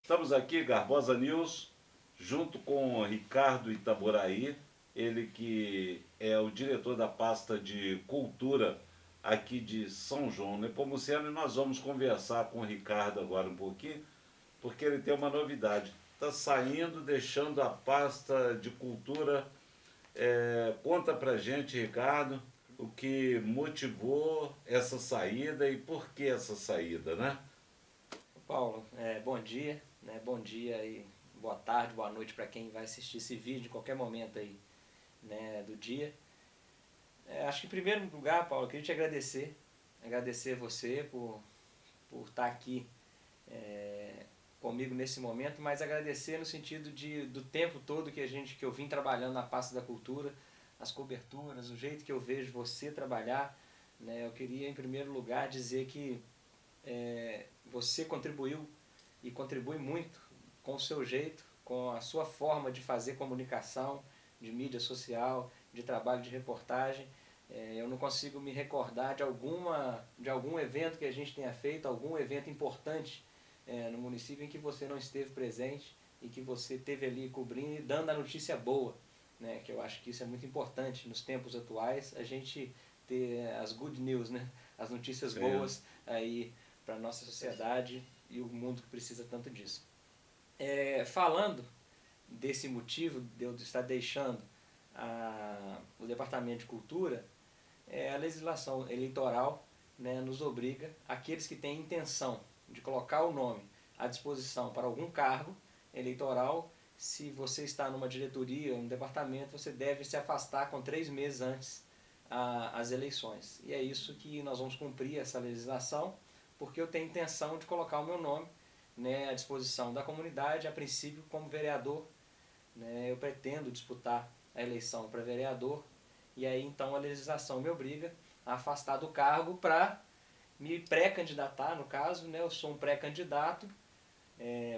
Estamos aqui, Garbosa News, junto com o Ricardo Itaboraí, ele que é o diretor da pasta de cultura aqui de São João Nepomuceno, e nós vamos conversar com o Ricardo agora um pouquinho, porque ele tem uma novidade. Está saindo, deixando a pasta de cultura. Conta pra gente, Ricardo, o que motivou essa saída e por que essa saída, né? Paulo, bom dia, né? Bom dia e boa tarde, boa noite para quem vai assistir esse vídeo em qualquer momento aí, né, do dia. Acho que em primeiro lugar, Paulo, eu queria te agradecer você por estar aqui comigo nesse momento, mas agradecer no sentido do tempo todo que eu vim trabalhando na pasta da cultura, as coberturas, o jeito que eu vejo você trabalhar, né? Eu queria em primeiro lugar dizer que você contribuiu e contribui muito com o seu jeito, com a sua forma de fazer comunicação, de mídia social, de trabalho de reportagem. Eu não consigo me recordar de algum evento que a gente tenha feito, algum evento importante no município em que você não esteve presente e que você esteve ali cobrindo e dando a notícia boa, né? Que eu acho que isso é muito importante nos tempos atuais, a gente ter as good news, né? As notícias Sim. boas aí para a nossa sociedade e o mundo que precisa tanto disso. Falando desse motivo de eu estar deixando o Departamento de Cultura, a legislação eleitoral, né, nos obriga, aqueles que têm intenção de colocar o nome à disposição para algum cargo eleitoral, se você está numa diretoria ou um departamento, você deve se afastar com 3 meses antes as eleições. E é isso que nós vamos cumprir, essa legislação, porque eu tenho intenção de colocar o meu nome, né, à disposição da comunidade, a princípio como vereador, né? Eu pretendo disputar a eleição para vereador, e aí então a legislação me obriga a afastar do cargo para me pré-candidatar, no caso, né? Eu sou um pré-candidato,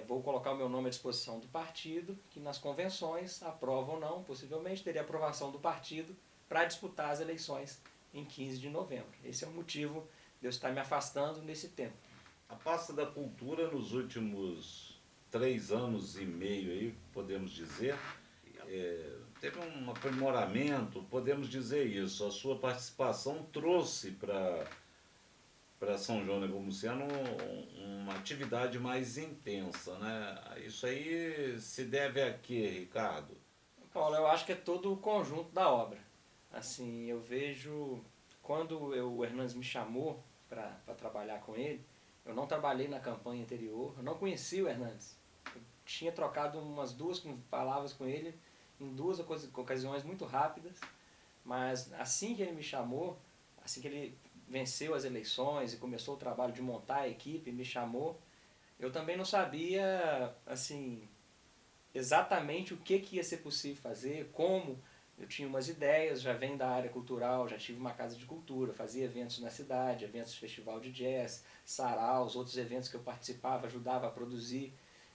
vou colocar o meu nome à disposição do partido, que nas convenções, aprova ou não, possivelmente teria aprovação do partido para disputar as eleições em 15 de novembro. Esse é o motivo de eu estar me afastando nesse tempo. A pasta da cultura nos últimos 3 anos e meio aí, podemos dizer, teve um aprimoramento, podemos dizer isso. A sua participação trouxe para São João Nepomuceno uma atividade mais intensa, né? Isso aí se deve a quê, Ricardo? Paulo, eu acho que é todo o conjunto da obra. Assim, eu vejo, o Hernandes me chamou para trabalhar com ele, eu não trabalhei na campanha anterior, eu não conhecia o Hernandes. Eu tinha trocado umas duas palavras com ele em duas ocasiões muito rápidas, mas assim que ele me chamou, assim que ele venceu as eleições e começou o trabalho de montar a equipe, me chamou, eu também não sabia, assim, exatamente o que ia ser possível fazer, como. Eu tinha umas ideias, já venho da área cultural, já tive uma casa de cultura, fazia eventos na cidade, eventos de festival de jazz, saraus, outros eventos que eu participava, ajudava a produzir,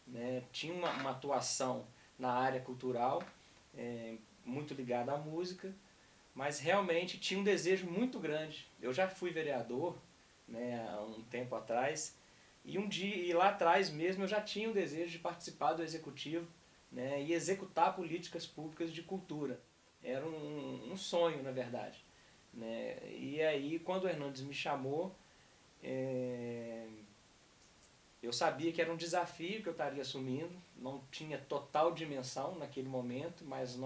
né? Tinha uma atuação na área cultural, muito ligada à música, mas realmente tinha um desejo muito grande. Eu já fui vereador, né, há um tempo atrás, e lá atrás mesmo eu já tinha o desejo de participar do executivo, né, e executar políticas públicas de cultura. Era um sonho, na verdade. Né? E aí, quando o Hernandes me chamou, é, eu sabia que era um desafio que eu estaria assumindo, não tinha total dimensão naquele momento, mas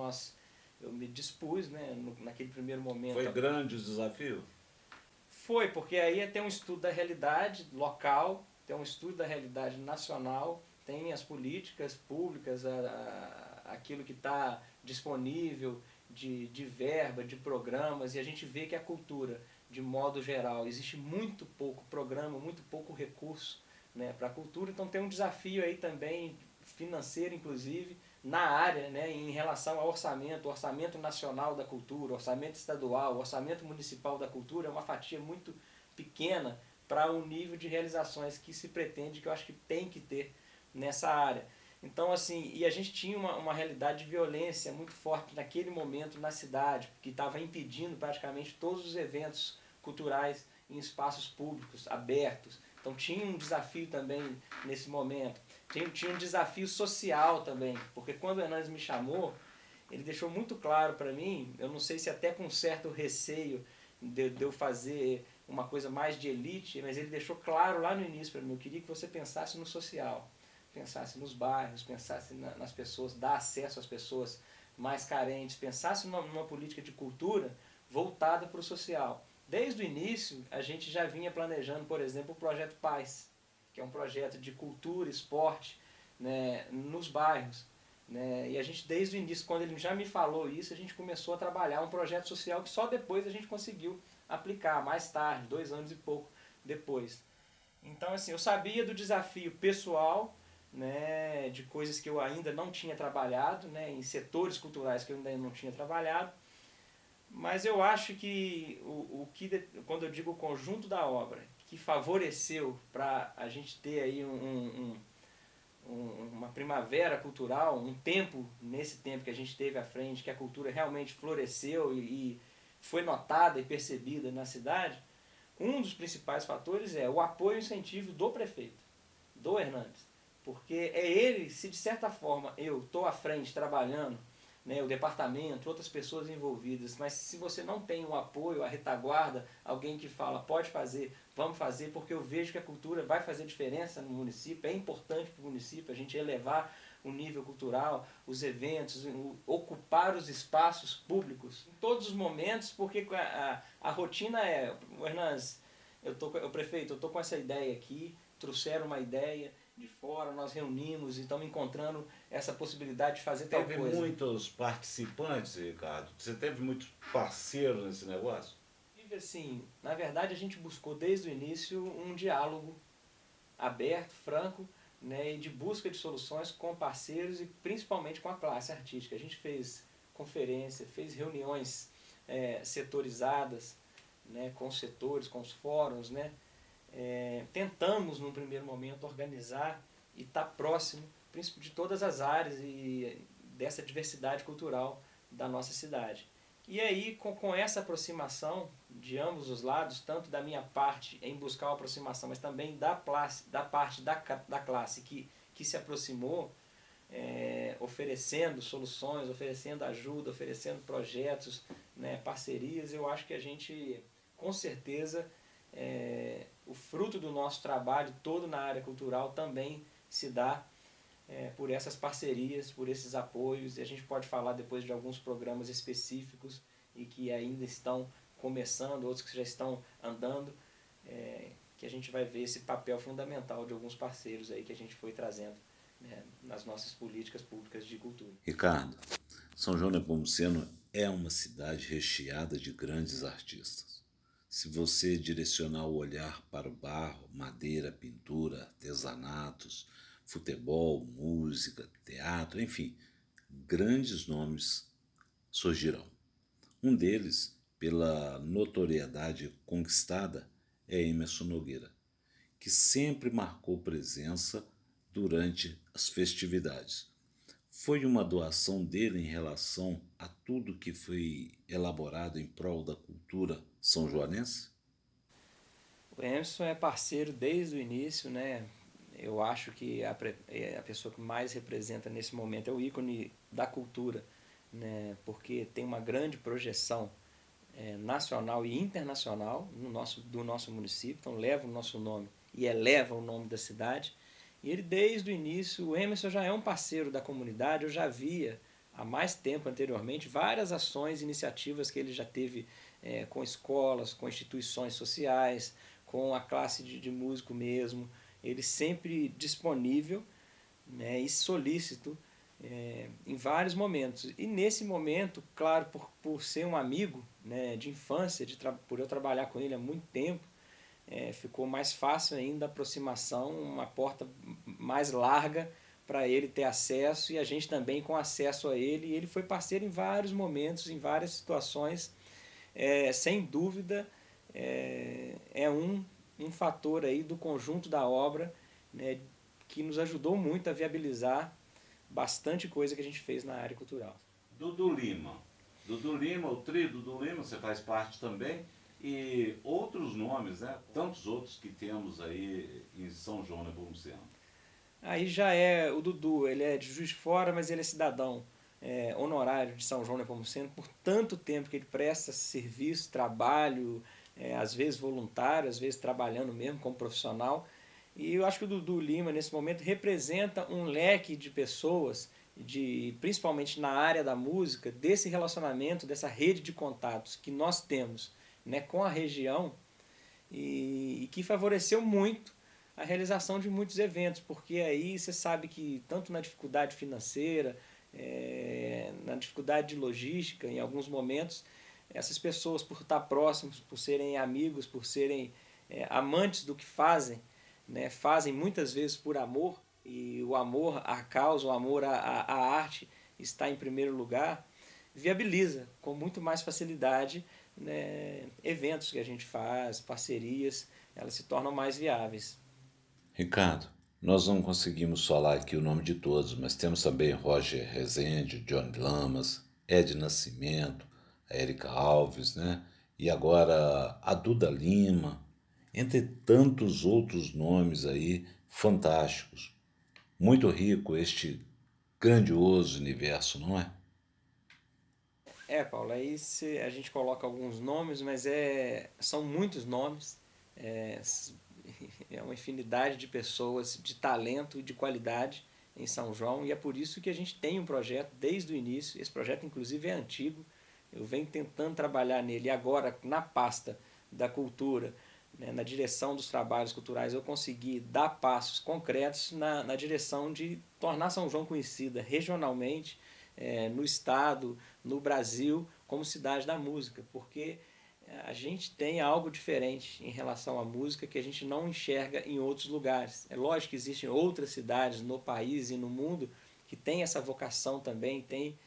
eu me dispus, né, naquele primeiro Foi momento. grande o desafio? Foi, porque aí tem um estudo da realidade local, tem um estudo da realidade nacional, tem as políticas públicas, aquilo que está disponível de verba, de programas, e a gente vê que a cultura, de modo geral, existe muito pouco programa, muito pouco recurso, né, para a cultura, então tem um desafio aí também financeiro, inclusive, na área, né, em relação ao orçamento nacional da cultura, orçamento estadual, orçamento municipal da cultura, é uma fatia muito pequena para o nível de realizações que se pretende, que eu acho que tem que ter nessa área. Então, assim, e a gente tinha uma realidade de violência muito forte naquele momento na cidade, que estava impedindo praticamente todos os eventos culturais em espaços públicos, abertos. Então tinha um desafio também nesse momento. tinha um desafio social também, porque quando o Hernandes me chamou, ele deixou muito claro para mim, eu não sei se até com certo receio de eu fazer uma coisa mais de elite, mas ele deixou claro lá no início para mim, eu queria que você pensasse no social, pensasse nos bairros, pensasse nas pessoas, dar acesso às pessoas mais carentes, pensasse numa política de cultura voltada para o social. Desde o início, a gente já vinha planejando, por exemplo, o Projeto Paz, que é um projeto de cultura, esporte, né, nos bairros. Né? E a gente, desde o início, quando ele já me falou isso, a gente começou a trabalhar um projeto social que só depois a gente conseguiu aplicar, mais tarde, 2 anos e pouco depois. Então, assim, eu sabia do desafio pessoal, né, de coisas que eu ainda não tinha trabalhado, né, em setores culturais que eu ainda não tinha trabalhado, mas eu acho que quando eu digo o conjunto da obra, que favoreceu para a gente ter aí uma primavera cultural, um tempo, nesse tempo que a gente teve à frente, que a cultura realmente floresceu e foi notada e percebida na cidade, um dos principais fatores é o apoio e incentivo do prefeito, do Hernandes. Porque é ele, se de certa forma eu estou à frente trabalhando, né, o departamento, outras pessoas envolvidas, mas se você não tem o apoio, a retaguarda, alguém que fala pode fazer, vamos fazer, porque eu vejo que a cultura vai fazer diferença no município, é importante para o município a gente elevar o nível cultural, os eventos, ocupar os espaços públicos em todos os momentos, porque a rotina é, Hernandes, o prefeito, eu estou com essa ideia aqui, trouxeram uma ideia de fora, nós reunimos e estamos encontrando essa possibilidade de fazer tal Teve coisa. muitos participantes, Ricardo? Você teve muitos parceiros nesse negócio? E assim, na verdade a gente buscou desde o início um diálogo aberto, franco, né, e de busca de soluções com parceiros e principalmente com a classe artística. A gente fez conferência, fez reuniões setorizadas, né, com os setores, com os fóruns, né, tentamos, num primeiro momento, organizar e estar próximo de todas as áreas e dessa diversidade cultural da nossa cidade. E aí, com essa aproximação de ambos os lados, tanto da minha parte em buscar a aproximação, mas também da parte da classe que se aproximou, oferecendo soluções, oferecendo ajuda, oferecendo projetos, né, parcerias, eu acho que a gente, com certeza, o fruto do nosso trabalho todo na área cultural também se dá por essas parcerias, por esses apoios, e a gente pode falar depois de alguns programas específicos e que ainda estão começando, outros que já estão andando, que a gente vai ver esse papel fundamental de alguns parceiros aí que a gente foi trazendo, né, nas nossas políticas públicas de cultura. Ricardo, São João Nepomuceno é uma cidade recheada de grandes artistas. Se você direcionar o olhar para o barro, madeira, pintura, artesanatos, futebol, música, teatro, enfim, grandes nomes surgirão. Um deles, pela notoriedade conquistada, é Emerson Nogueira, que sempre marcou presença durante as festividades. Foi uma doação dele em relação a tudo que foi elaborado em prol da cultura são-joanense? O Emerson é parceiro desde o início, né? Eu acho que a pessoa que mais representa nesse momento é o ícone da cultura, né? Porque tem uma grande projeção nacional e internacional do nosso município, então leva o nosso nome e eleva o nome da cidade. E ele, desde o início, o Emerson já é um parceiro da comunidade, eu já via há mais tempo anteriormente várias ações, iniciativas que ele já teve com escolas, com instituições sociais, com a classe de músico mesmo, ele sempre disponível, né, e solícito em vários momentos. E nesse momento, claro, por ser um amigo, né, de infância, por eu trabalhar com ele há muito tempo, ficou mais fácil ainda a aproximação, uma porta mais larga para ele ter acesso e a gente também com acesso a ele. E ele foi parceiro em vários momentos, em várias situações, sem dúvida, um fator aí do conjunto da obra, né, que nos ajudou muito a viabilizar bastante coisa que a gente fez na área cultural. Dudu Lima. Dudu Lima, o trio Dudu Lima, você faz parte também. E outros nomes, né? Tantos outros que temos aí em São João Nepomuceno. Aí já é o Dudu, ele é de Juiz de Fora, mas ele é cidadão honorário de São João Nepomuceno por tanto tempo que ele presta serviço, trabalho, às vezes voluntário, às vezes trabalhando mesmo como profissional. E eu acho que o Dudu Lima, nesse momento, representa um leque de pessoas, principalmente na área da música, desse relacionamento, dessa rede de contatos que nós temos, né, com a região e que favoreceu muito a realização de muitos eventos, porque aí você sabe que tanto na dificuldade financeira, na dificuldade de logística, em alguns momentos, essas pessoas, por estar próximos, por serem amigos, por serem amantes do que fazem, né, fazem muitas vezes por amor, e o amor à causa, o amor à arte está em primeiro lugar, viabiliza com muito mais facilidade, né, eventos que a gente faz, parcerias, elas se tornam mais viáveis. Ricardo, nós não conseguimos falar aqui o nome de todos, mas temos também Roger Rezende, Johnny Lamas, Ed Nascimento, a Erika Alves, né? E agora a Duda Lima, entre tantos outros nomes aí fantásticos. Muito rico este grandioso universo, não é? Paulo, aí a gente coloca alguns nomes, mas são muitos nomes, é, é uma infinidade de pessoas de talento e de qualidade em São João, e é por isso que a gente tem um projeto desde o início. Esse projeto, inclusive, é antigo. Eu venho tentando trabalhar nele, e agora na pasta da cultura, né, na direção dos trabalhos culturais, eu consegui dar passos concretos na direção de tornar São João conhecida regionalmente, no estado, no Brasil, como cidade da música, porque a gente tem algo diferente em relação à música que a gente não enxerga em outros lugares. É lógico que existem outras cidades no país e no mundo que têm essa vocação também, tem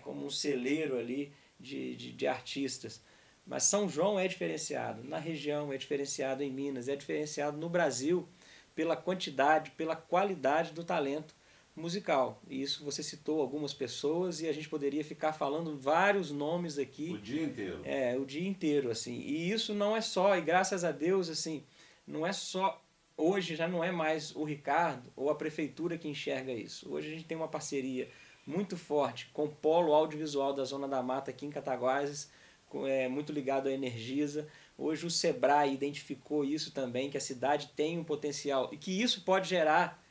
como um celeiro ali de artistas. Mas São João é diferenciado, na região é diferenciado, em Minas é diferenciado, no Brasil, pela quantidade, pela qualidade do talento musical. E isso você citou algumas pessoas e a gente poderia ficar falando vários nomes O aqui dia inteiro. o dia inteiro, assim. E isso não é só, e graças a Deus, assim, não é só hoje já não é mais o Ricardo ou a prefeitura que enxerga isso. Hoje a gente tem uma parceria muito forte com o Polo Audiovisual da Zona da Mata aqui em Cataguases, muito ligado à Energisa. Hoje o Sebrae identificou isso também, que a cidade tem um potencial e que isso pode gerar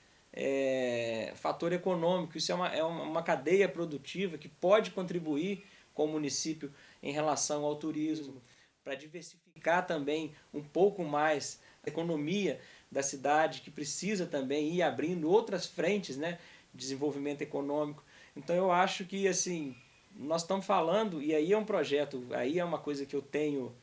fator econômico. Isso é uma cadeia produtiva que pode contribuir com o município em relação ao turismo, para diversificar também um pouco mais a economia da cidade, que precisa também ir abrindo outras frentes, né, de desenvolvimento econômico. Então eu acho que assim, nós estamos falando, e aí é um projeto, aí é uma coisa que eu tenho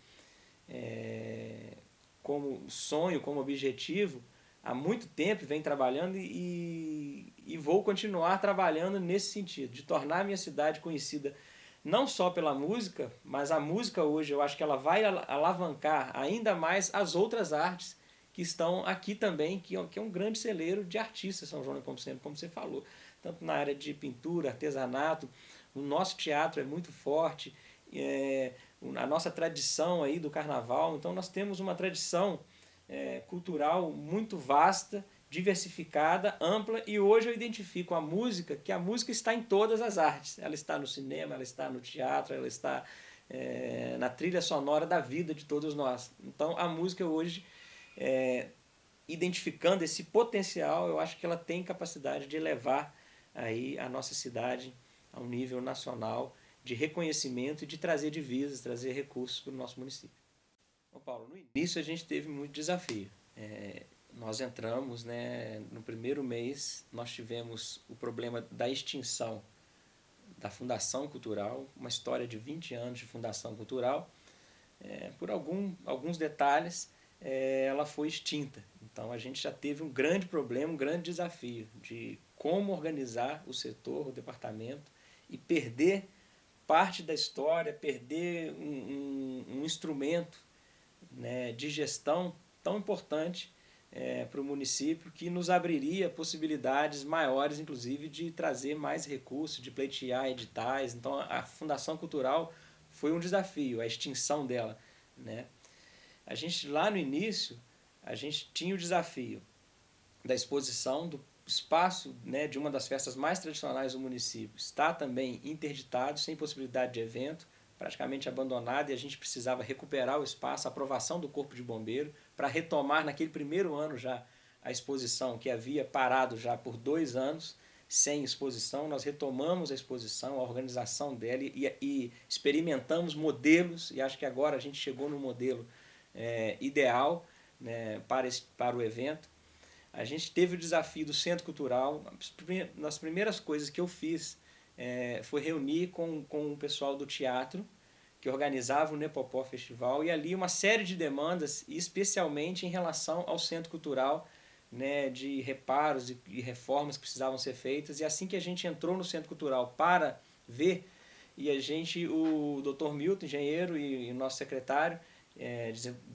como sonho, como objetivo, há muito tempo vem trabalhando e vou continuar trabalhando nesse sentido, de tornar a minha cidade conhecida não só pela música, mas a música hoje eu acho que ela vai alavancar ainda mais as outras artes que estão aqui também, que é um grande celeiro de artistas São João Nepomuceno, como você falou, tanto na área de pintura, artesanato, o nosso teatro é muito forte, é, a nossa tradição aí do carnaval, então nós temos uma tradição cultural muito vasta, diversificada, ampla, e hoje eu identifico a música, que a música está em todas as artes. Ela está no cinema, ela está no teatro, ela está na trilha sonora da vida de todos nós. Então a música hoje, identificando esse potencial, eu acho que ela tem capacidade de elevar aí a nossa cidade a um nível nacional de reconhecimento e de trazer divisas, trazer recursos para o nosso município. Bom, Paulo, no início a gente teve muito desafio. Nós entramos, né, no primeiro mês, nós tivemos o problema da extinção da Fundação Cultural, uma história de 20 anos de Fundação Cultural. Por alguns detalhes, ela foi extinta. Então a gente já teve um grande problema, um grande desafio de como organizar o setor, o departamento, e perder parte da história, perder um instrumento, né, de gestão tão importante para o município, que nos abriria possibilidades maiores, inclusive, de trazer mais recursos, de pleitear editais. Então, a Fundação Cultural foi um desafio, a extinção dela, né? A gente, lá no início, a gente tinha o desafio da exposição espaço, né, de uma das festas mais tradicionais do município está também interditado, sem possibilidade de evento, praticamente abandonado, e a gente precisava recuperar o espaço, a aprovação do Corpo de Bombeiro, para retomar naquele primeiro ano já a exposição, que havia parado já por 2 anos sem exposição. Nós retomamos a exposição, a organização dela e experimentamos modelos, e acho que agora a gente chegou no modelo ideal, né, para o evento. A gente teve o desafio do Centro Cultural. Uma das primeiras coisas que eu fiz foi reunir com o pessoal do teatro, que organizava o Nepopó Festival, e ali uma série de demandas, especialmente em relação ao Centro Cultural, né, de reparos e reformas que precisavam ser feitas. E assim que a gente entrou no Centro Cultural para ver, e o Dr. Milton, engenheiro, e o nosso secretário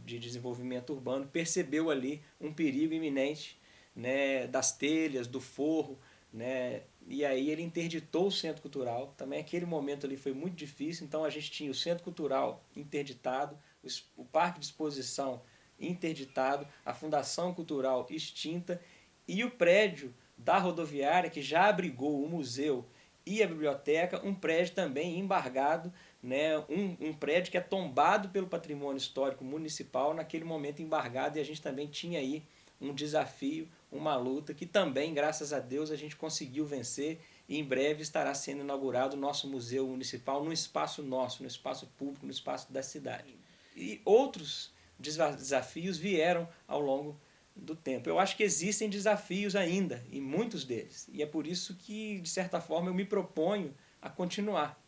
de Desenvolvimento Urbano, percebeu ali um perigo iminente, né, das telhas, do forro, né, e aí ele interditou o Centro Cultural. Também aquele momento ali foi muito difícil, então a gente tinha o Centro Cultural interditado, o Parque de Exposição interditado, a Fundação Cultural extinta e o prédio da rodoviária, que já abrigou o museu e a biblioteca, um prédio também embargado, né, um prédio que é tombado pelo patrimônio histórico municipal, naquele momento embargado, e a gente também tinha aí um desafio, uma luta que também, graças a Deus, a gente conseguiu vencer, e em breve estará sendo inaugurado o nosso museu municipal no espaço nosso, no espaço público, no espaço da cidade. E outros desafios vieram ao longo do tempo. Eu acho que existem desafios ainda, e muitos deles, e é por isso que, de certa forma, eu me proponho a continuar.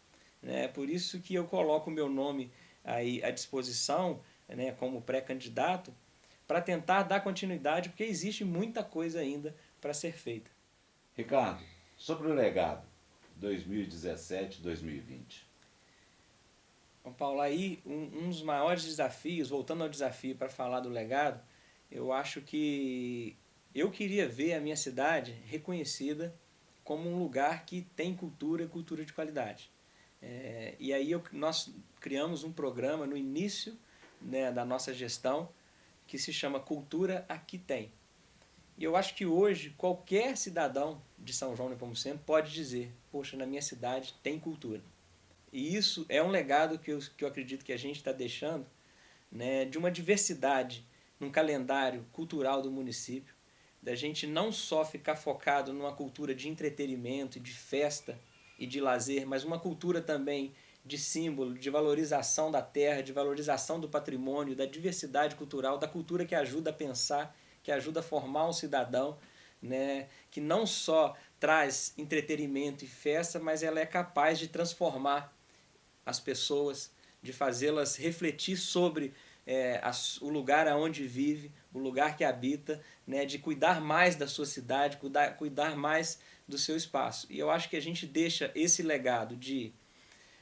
É por isso que eu coloco o meu nome aí à disposição, né, como pré-candidato, para tentar dar continuidade, porque existe muita coisa ainda para ser feita. Ricardo, sobre o legado 2017-2020. Bom, Paulo, aí um dos maiores desafios, voltando ao desafio para falar do legado, eu acho que eu queria ver a minha cidade reconhecida como um lugar que tem cultura e cultura de qualidade. E aí nós criamos um programa no início, né, da nossa gestão, que se chama Cultura Aqui Tem. E eu acho que hoje qualquer cidadão de São João do Nepomuceno pode dizer: poxa, na minha cidade tem cultura. E isso é um legado que eu acredito que a gente está deixando, né, de uma diversidade num calendário cultural do município, da gente não só ficar focado numa cultura de entretenimento, de festa e de lazer, mas uma cultura também de símbolo, de valorização da terra, de valorização do patrimônio, da diversidade cultural, da cultura que ajuda a pensar, que ajuda a formar um cidadão, né, que não só traz entretenimento e festa, mas ela é capaz de transformar as pessoas, de fazê-las refletir sobre o lugar aonde vive, o lugar que habita, né, de cuidar mais da sua cidade, cuidar mais do seu espaço. E eu acho que a gente deixa esse legado de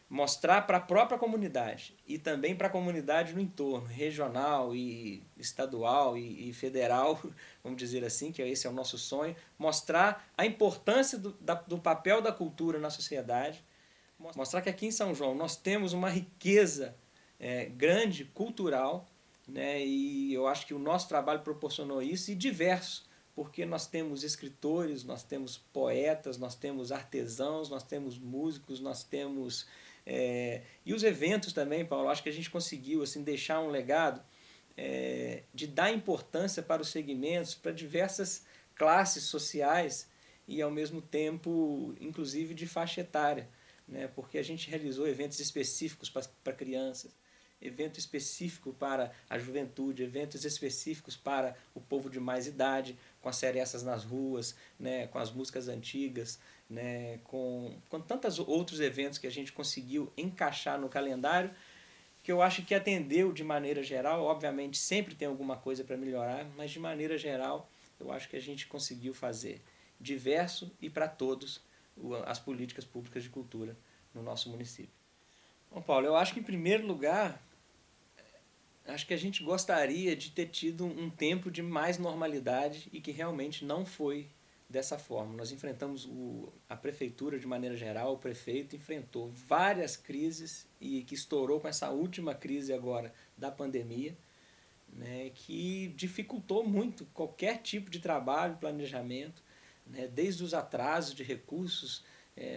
mostrar para a própria comunidade e também para a comunidade no entorno, regional e estadual e federal, vamos dizer assim, que esse é o nosso sonho, mostrar a importância do papel da cultura na sociedade, mostrar que aqui em São João nós temos uma riqueza grande, cultural, né, e eu acho que o nosso trabalho proporcionou isso, e diverso, porque nós temos escritores, nós temos poetas, nós temos artesãos, nós temos músicos, nós temos... e os eventos também, Paulo, acho que a gente conseguiu assim, deixar um legado de dar importância para os segmentos, para diversas classes sociais e, ao mesmo tempo, inclusive de faixa etária, né? Porque a gente realizou eventos específicos para crianças, evento específico para a juventude, eventos específicos para o povo de mais idade, com as serestas nas ruas, né, com as músicas antigas, né, com tantos outros eventos que a gente conseguiu encaixar no calendário, que eu acho que atendeu de maneira geral. Obviamente sempre tem alguma coisa para melhorar, mas de maneira geral eu acho que a gente conseguiu fazer diverso e para todos as políticas públicas de cultura no nosso município. Bom, Paulo, eu acho que em primeiro lugar, acho que a gente gostaria de ter tido um tempo de mais normalidade e que realmente não foi dessa forma. Nós enfrentamos a prefeitura de maneira geral, o prefeito enfrentou várias crises e que estourou com essa última crise agora da pandemia, né, que dificultou muito qualquer tipo de trabalho, planejamento, né, desde os atrasos de recursos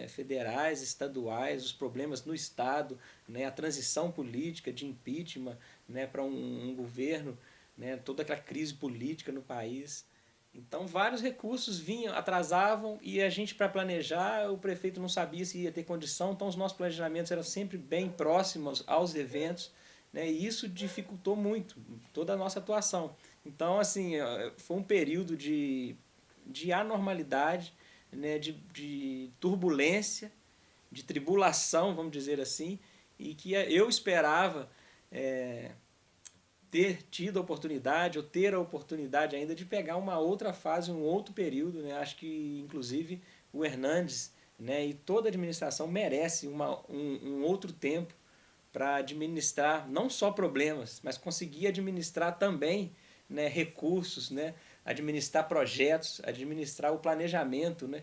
federais, estaduais, os problemas no Estado, né, a transição política de impeachment, né, para um governo, né, toda aquela crise política no país. Então, vários recursos vinham, atrasavam, e a gente, para planejar, o prefeito não sabia se ia ter condição, então os nossos planejamentos eram sempre bem próximos aos eventos, né, e isso dificultou muito toda a nossa atuação. Então, assim, foi um período de anormalidade, né, de turbulência, de tribulação, vamos dizer assim, e que eu esperava ter tido a oportunidade, ou ter a oportunidade ainda de pegar uma outra fase, um outro período. Né? Acho que, inclusive, o Hernandes, né, e toda a administração merece um outro tempo para administrar não só problemas, mas conseguir administrar também, né, recursos, né, administrar projetos, administrar o planejamento. Né?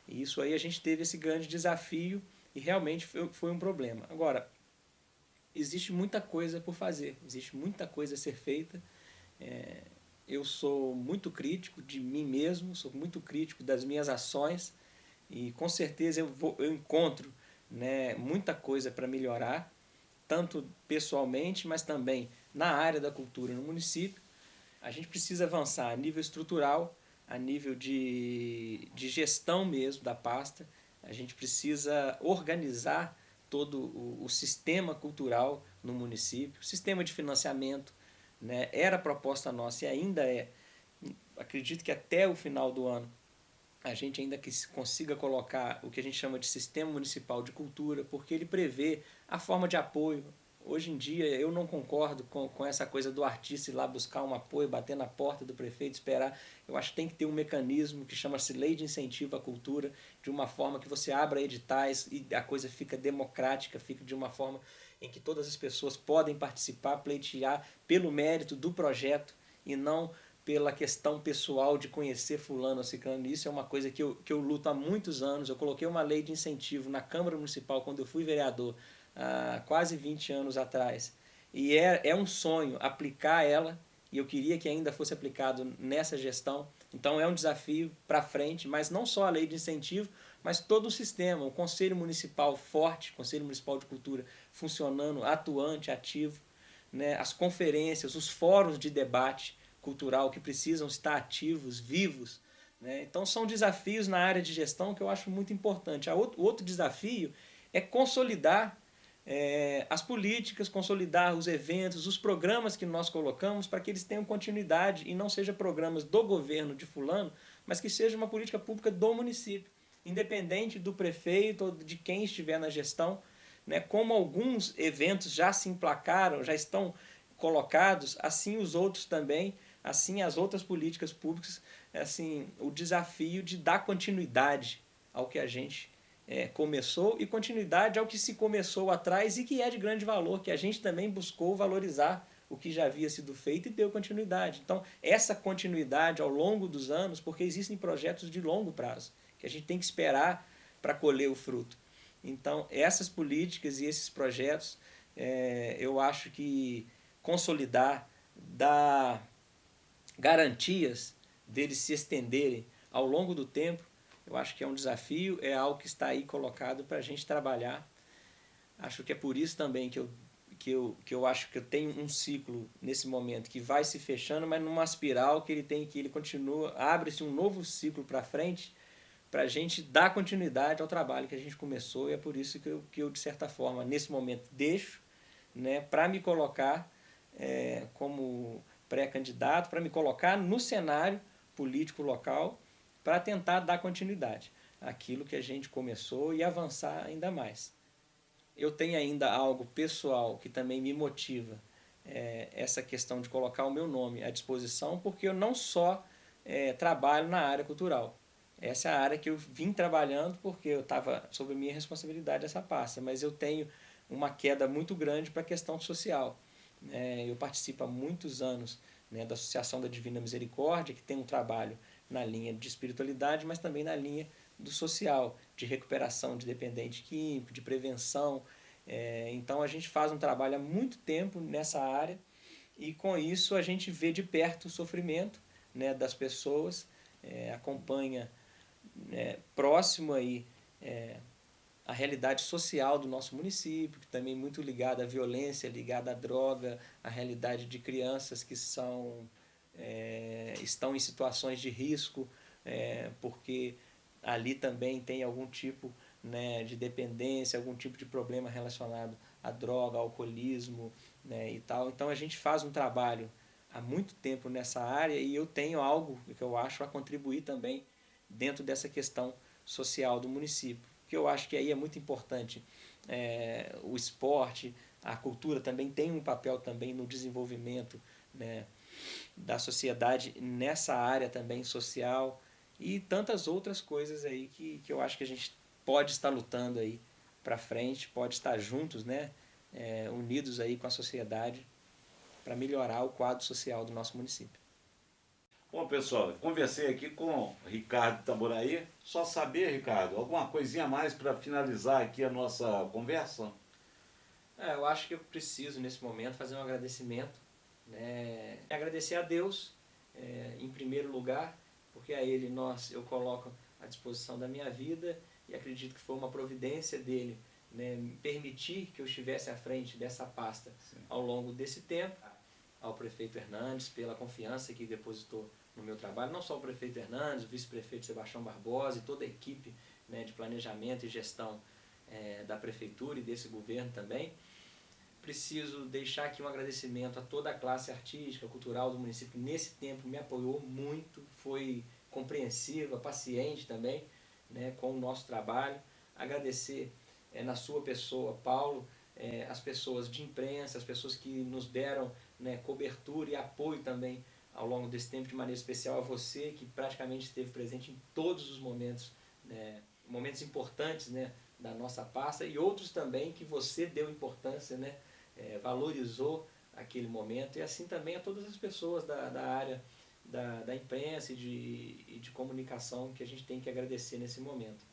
E isso aí a gente teve esse grande desafio e realmente foi um problema. Agora, existe muita coisa por fazer, existe muita coisa a ser feita. Eu sou muito crítico de mim mesmo, sou muito crítico das minhas ações e com certeza eu encontro, né, muita coisa para melhorar, tanto pessoalmente, mas também na área da cultura no município. A gente precisa avançar a nível estrutural, a nível de gestão mesmo da pasta. A gente precisa organizar todo o sistema cultural no município, o sistema de financiamento. Né? Era a proposta nossa e ainda é. Acredito que até o final do ano a gente ainda que consiga colocar o que a gente chama de Sistema Municipal de Cultura, porque ele prevê a forma de apoio. Hoje em dia eu não concordo com essa coisa do artista ir lá buscar um apoio, bater na porta do prefeito, esperar. Eu acho que tem que ter um mecanismo que chama-se Lei de Incentivo à Cultura, de uma forma que você abra editais e a coisa fica democrática, fica de uma forma em que todas as pessoas podem participar, pleitear pelo mérito do projeto e não pela questão pessoal de conhecer fulano ou ciclano. Isso é uma coisa que eu luto há muitos anos. Eu coloquei uma lei de incentivo na Câmara Municipal quando eu fui vereador, há quase 20 anos atrás. E é um sonho aplicar ela, e eu queria que ainda fosse aplicado nessa gestão. Então é um desafio para frente, mas não só a lei de incentivo, mas todo o sistema, o Conselho Municipal forte, Conselho Municipal de Cultura funcionando, atuante, ativo, né? As conferências, os fóruns de debate cultural que precisam estar ativos, vivos. Né? Então são desafios na área de gestão que eu acho muito importante. O outro desafio é consolidar as políticas, consolidar os eventos, os programas que nós colocamos para que eles tenham continuidade e não sejam programas do governo de fulano, mas que seja uma política pública do município, independente do prefeito ou de quem estiver na gestão. Né? Como alguns eventos já se emplacaram, já estão colocados, assim os outros também, assim as outras políticas públicas, assim o desafio de dar continuidade ao que a gente começou e continuidade ao que se começou atrás e que é de grande valor, que a gente também buscou valorizar o que já havia sido feito e deu continuidade. Então, essa continuidade ao longo dos anos, porque existem projetos de longo prazo, que a gente tem que esperar para colher o fruto. Então, essas políticas e esses projetos, eu acho que consolidar, dar garantias deles se estenderem ao longo do tempo, eu acho que é um desafio, é algo que está aí colocado para a gente trabalhar. Acho que é por isso também que eu acho que eu tenho um ciclo nesse momento que vai se fechando, mas numa espiral que ele continua, abre-se um novo ciclo para frente, para a gente dar continuidade ao trabalho que a gente começou, e é por isso que eu de certa forma, nesse momento, deixo, né, para me colocar como pré-candidato, para me colocar no cenário político local, para tentar dar continuidade àquilo que a gente começou e avançar ainda mais. Eu tenho ainda algo pessoal que também me motiva, essa questão de colocar o meu nome à disposição, porque eu não só trabalho na área cultural. Essa é a área que eu vim trabalhando porque eu estava sob a minha responsabilidade essa pasta, mas eu tenho uma queda muito grande para a questão social. Eu participo há muitos anos, né, da Associação da Divina Misericórdia, que tem um trabalho na linha de espiritualidade, mas também na linha do social, de recuperação de dependente químico, de prevenção. Então a gente faz um trabalho há muito tempo nessa área e com isso a gente vê de perto o sofrimento, né, das pessoas, acompanha próximo aí à realidade social do nosso município, que também muito ligada à violência, ligada à droga, à realidade de crianças que estão em situações de risco, porque ali também tem algum tipo, né, de dependência, algum tipo de problema relacionado à droga, ao alcoolismo, né, e tal. Então a gente faz um trabalho há muito tempo nessa área e eu tenho algo que eu acho a contribuir também dentro dessa questão social do município, que eu acho que aí é muito importante. O esporte, a cultura também tem um papel também no desenvolvimento, né, da sociedade nessa área também social e tantas outras coisas aí que eu acho que a gente pode estar lutando aí para frente, pode estar juntos, né, unidos aí com a sociedade para melhorar o quadro social do nosso município. Bom, pessoal, eu conversei aqui com o Ricardo Itaboraí. Só saber, Ricardo, alguma coisinha a mais para finalizar aqui a nossa conversa? Eu acho que eu preciso, nesse momento, fazer um agradecimento, né? Agradecer a Deus, em primeiro lugar, porque a Ele eu coloco à disposição da minha vida e acredito que foi uma providência dEle, né, permitir que eu estivesse à frente dessa pasta. Sim. Ao longo desse tempo. Ao prefeito Hernandes pela confiança que depositou no meu trabalho, não só o prefeito Hernandes, o vice-prefeito Sebastião Barbosa e toda a equipe, né, de planejamento e gestão da prefeitura e desse governo também. Preciso deixar aqui um agradecimento a toda a classe artística, cultural do município, que nesse tempo me apoiou muito, foi compreensiva, paciente também, né, com o nosso trabalho. Agradecer na sua pessoa, Paulo, as pessoas de imprensa, as pessoas que nos deram, né, cobertura e apoio também ao longo desse tempo, de maneira especial a você, que praticamente esteve presente em todos os momentos, né, momentos importantes, né, da nossa pasta, e outros também que você deu importância, né, valorizou aquele momento, e assim também a todas as pessoas da área da imprensa e de comunicação, que a gente tem que agradecer nesse momento.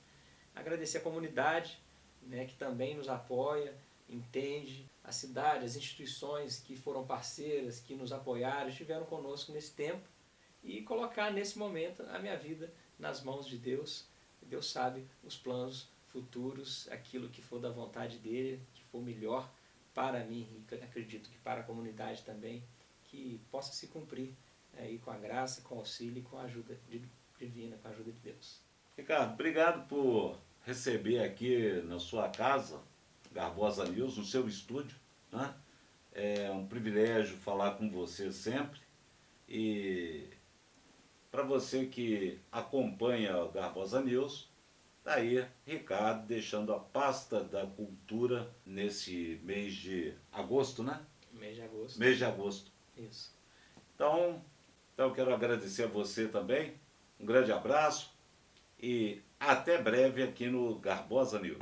Agradecer a comunidade, né, que também nos apoia, entende, a cidade, as instituições que foram parceiras, que nos apoiaram, estiveram conosco nesse tempo, e colocar nesse momento a minha vida nas mãos de Deus. Deus sabe os planos futuros, aquilo que for da vontade dEle, que for melhor para mim e acredito que para a comunidade também, que possa se cumprir aí com a graça, com o auxílio e com a ajuda divina, com a ajuda de Deus. Ricardo, obrigado por receber aqui na sua casa, Garbosa News, no seu estúdio, né? É um privilégio falar com você sempre, e para você que acompanha o Garbosa News, tá aí Ricardo deixando a pasta da cultura nesse mês de agosto, né? Mês de agosto. Mês de agosto. Isso. Então eu quero agradecer a você também, um grande abraço e até breve aqui no Garbosa News.